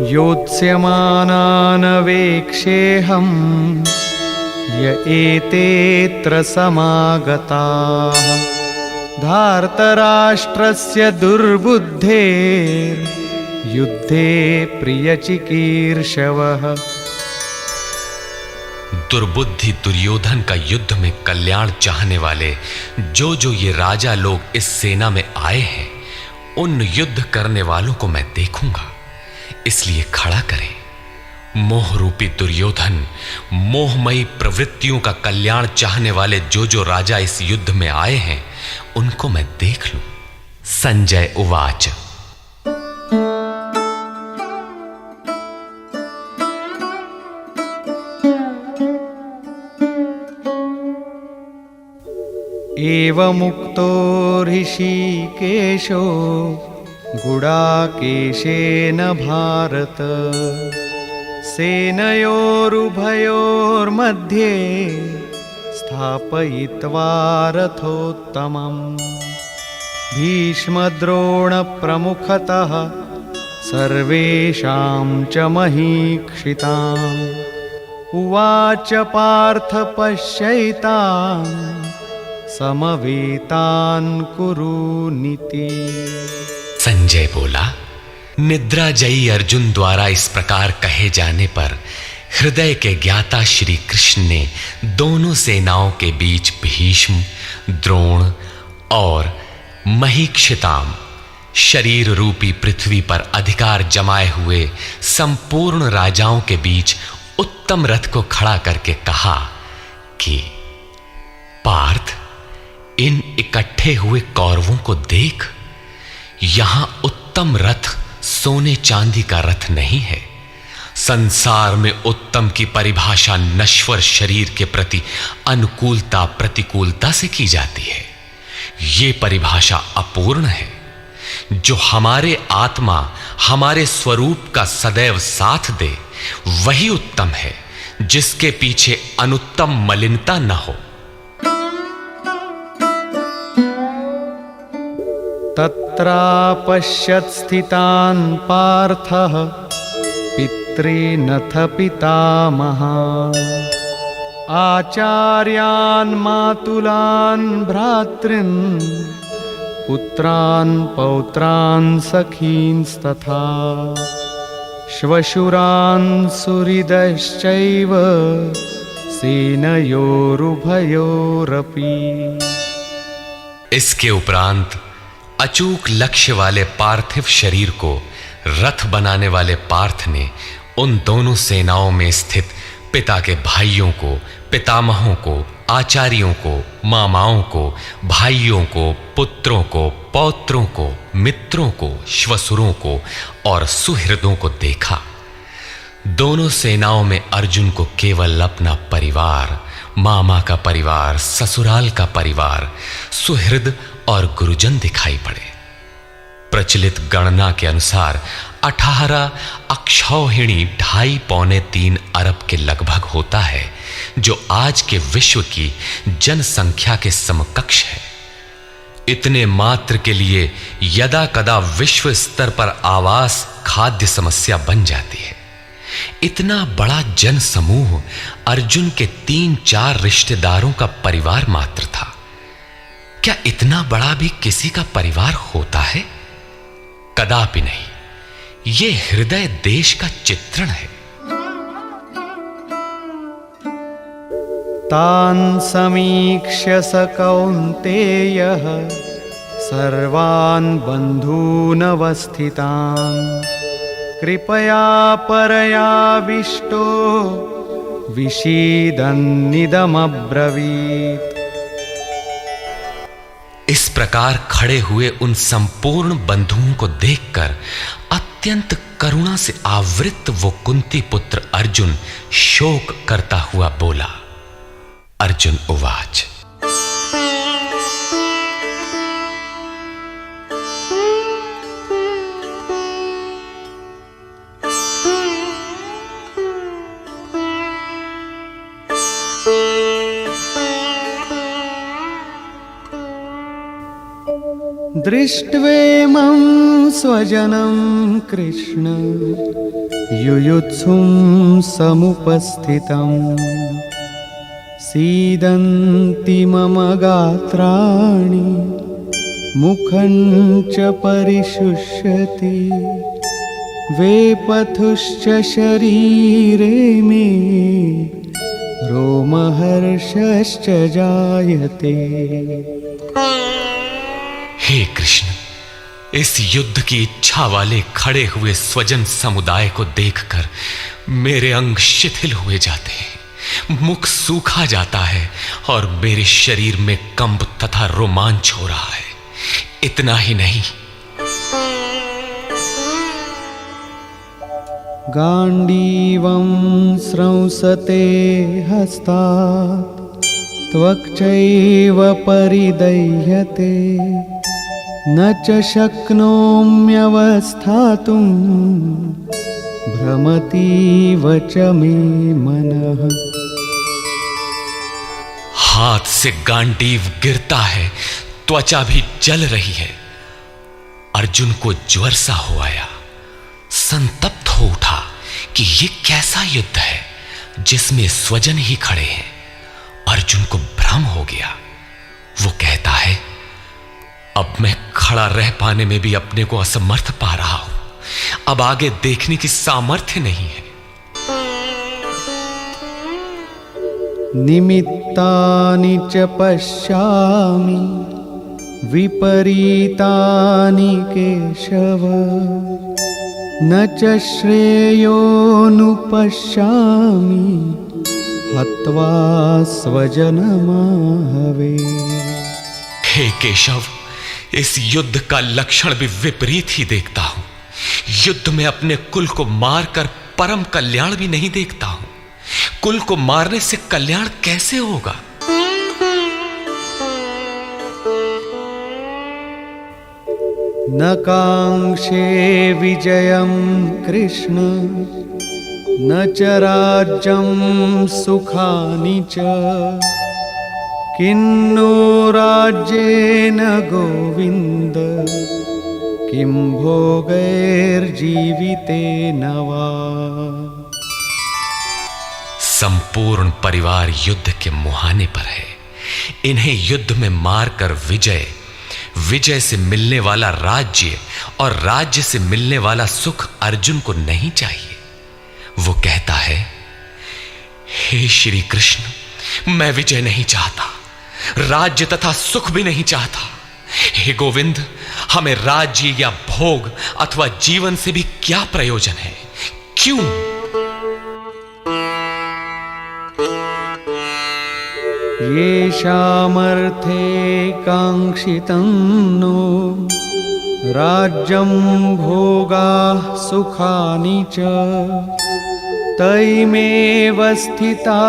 योत्स्यमानानवेक्षेऽहं य एतेऽत्र समागताः धार्तराष्ट्रस्य दुर्बुद्धेर्युद्धे प्रियचिकीर्षवः। दुर्बुद्धि दुर्योधन का युद्ध में कल्याण चाहने वाले जो ये राजा लोग इस सेना में आए हैं, उन युद्ध करने वालों को मैं देखूंगा, इसलिए खड़ा करें। मोह रूपी दुर्योधन, मोहमयी प्रवृत्तियों का कल्याण चाहने वाले जो राजा इस युद्ध में आए हैं, उनको मैं देख लूं। संजय उवाच। एवमुक्तो ऋषिकेशो गुडाकेशेन भारत सेनयोरुभयोर्मध्ये स्थापयित्वा रथोत्तमम् भीष्मद्रोणप्रमुखतः सर्वेषां च महीक्षिताम् उवाच पार्थ पश्यैतान् समवेतान् कुरुनीति। संजय बोला, निद्राजयी अर्जुन द्वारा इस प्रकार कहे जाने पर हृदय के ज्ञाता श्री कृष्ण ने दोनों सेनाओं के बीच भीष्म, द्रोण और महीक्षिताम शरीर रूपी पृथ्वी पर अधिकार जमाए हुए संपूर्ण राजाओं के बीच उत्तम रथ को खड़ा करके कहा कि पार्थ, इन इकट्ठे हुए कौरवों को देख, यहां उत्तम रथ सोने चांदी का रथ नहीं है। संसार में उत्तम की परिभाषा नश्वर शरीर के प्रति अनुकूलता प्रतिकूलता से की जाती है। ये परिभाषा अपूर्ण है। जो हमारे आत्मा, हमारे स्वरूप का सदैव साथ दे, वही उत्तम है, जिसके पीछे अनुत्तम मलिनता न हो। तत्रापश्यत् स्थितान् पार्थः पितॄनथ पितामहान् आचार्यान् मातुलान् भ्रातॄन् पुत्रान् पौत्रान् सखींस्तथा श्वशुरान् सुहृदश्चैव सेनयोरुभयोरपि। इसके उपरांत अचूक लक्ष्य वाले पार्थिव शरीर को रथ बनाने वाले पार्थ ने उन दोनों सेनाओं में स्थित पिता के भाइयों को, पितामहों को, आचार्यों को, मामाओं को, भाइयों को, पुत्रों को, पौत्रों को, मित्रों को, श्वशुरों को और सुहृदों को देखा। दोनों सेनाओं में अर्जुन को केवल अपना परिवार, मामा का परिवार, ससुराल का परिवार, सुहृद और गुरुजन दिखाई पड़े। प्रचलित गणना के अनुसार 18 अक्षौहिणी 2.5-3 अरब के लगभग होता है, जो आज के विश्व की जनसंख्या के समकक्ष है। इतने मात्र के लिए यदा कदा विश्व स्तर पर आवास खाद्य समस्या बन जाती है। इतना बड़ा जन समूह अर्जुन के 3-4 रिश्तेदारों का परिवार मात्र था। क्या इतना बड़ा भी किसी का परिवार होता है? कदापि नहीं। ये हृदय देश का चित्रण है। तान् समीक्ष्य स कौन्तेयः सर्वान् बन्धूनवस्थितान् कृपया परयाविष्टो विषीदन्निदमब्रवीत्। इस प्रकार खड़े हुए उन संपूर्ण बंधुओं को देखकर अत्यंत करुणा से आवृत वो कुंती पुत्र अर्जुन शोक करता हुआ बोला। अर्जुन उवाच। दृष्ट्वेमं स्वजनं कृष्ण युयुत्सुं समुपस्थितं सीदन्ति मम गात्राणि मुखं च परिशुष्यति वेपथुश्च शरीरे मे रोमहर्षश्च जायते। हे कृष्ण, इस युद्ध की इच्छा वाले खड़े हुए स्वजन समुदाय को देखकर मेरे अंग शिथिल हुए जाते हैं, मुख सूखा जाता है और मेरे शरीर में कंप तथा रोमांच हो रहा है। इतना ही नहीं, गांडीवं स्रंसते हस्तात् त्वक्चैव परिदह्यते न च शक्नोम्यवस्थातुं भ्रमतीव च मे मनः। हाथ से गांडीव गिरता है, त्वचा भी जल रही है। अर्जुन को ज्वर सा हो आया, संतप्त हो उठा कि ये कैसा युद्ध है जिसमें स्वजन ही खड़े हैं। अर्जुन को भ्रम हो गया। वो कहता है, अब मैं खड़ा रह पाने में भी अपने को असमर्थ पा रहा हूं, अब आगे देखने की सामर्थ्य नहीं है। निमित्तानि च पश्यामि विपरीतानि केशव न च श्रेयोनुपश्यामि हत्वा स्वजनमाहवे। हे केशव, इस युद्ध का लक्षण भी विपरीत ही देखता हूं। युद्ध में अपने कुल को मारकर परम कल्याण भी नहीं देखता हूं। कुल को मारने से कल्याण कैसे होगा? न कांक्षे विजयं कृष्ण न च राज्यं सुखानि च किन्नो राज्येन गोविन्द किं भोगैर्जीवितेन वा। संपूर्ण परिवार युद्ध के मुहाने पर है। इन्हें युद्ध में मारकर विजय से मिलने वाला राज्य और राज्य से मिलने वाला सुख अर्जुन को नहीं चाहिए। वो कहता है, हे श्री कृष्ण, मैं विजय नहीं चाहता, राज्य तथा सुख भी नहीं चाहता। हे गोविंद, हमें राज्य या भोग अथवा जीवन से भी क्या प्रयोजन है? क्यों? येषामर्थे काङ्क्षितं नो राज्यं भोगाः सुखानि च तैमेव स्थिता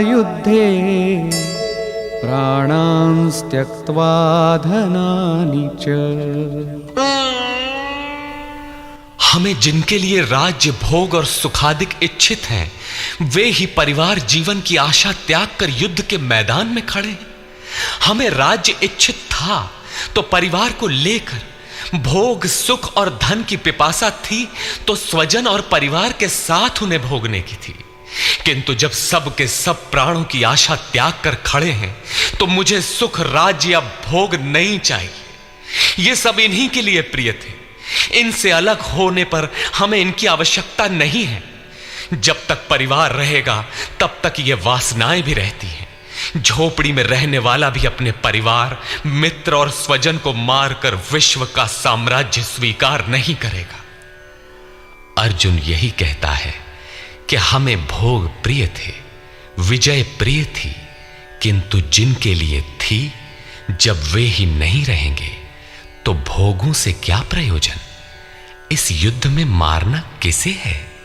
युद्धे प्राणांस् त्यक्त्वा धनानि च। हमें जिनके लिए राज्य भोग और सुखादिक इच्छित हैं, वे ही परिवार जीवन की आशा त्याग कर युद्ध के मैदान में खड़े हैं। हमें राज्य इच्छित था तो परिवार को लेकर, भोग सुख और धन की पिपासा थी तो स्वजन और परिवार के साथ उन्हें भोगने की थी। किंतु जब सब के सब प्राणों की आशा त्याग कर खड़े हैं तो मुझे सुख राज्य या भोग नहीं चाहिए। ये सब इन्हीं के लिए प्रिय थे। इनसे अलग होने पर हमें इनकी आवश्यकता नहीं है। जब तक परिवार रहेगा तब तक ये वासनाएं भी रहती हैं। झोपड़ी में रहने वाला भी अपने परिवार, मित्र और स्वजन को मारकर विश्व का साम्राज्य स्वीकार नहीं करेगा। अर्जुन यही कहता है कि हमें भोग प्रिय थे, विजय प्रिय थी, किंतु जिनके लिए थी, जब वे ही नहीं रहेंगे तो भोगों से क्या प्रयोजन? इस युद्ध में मारना किसे है?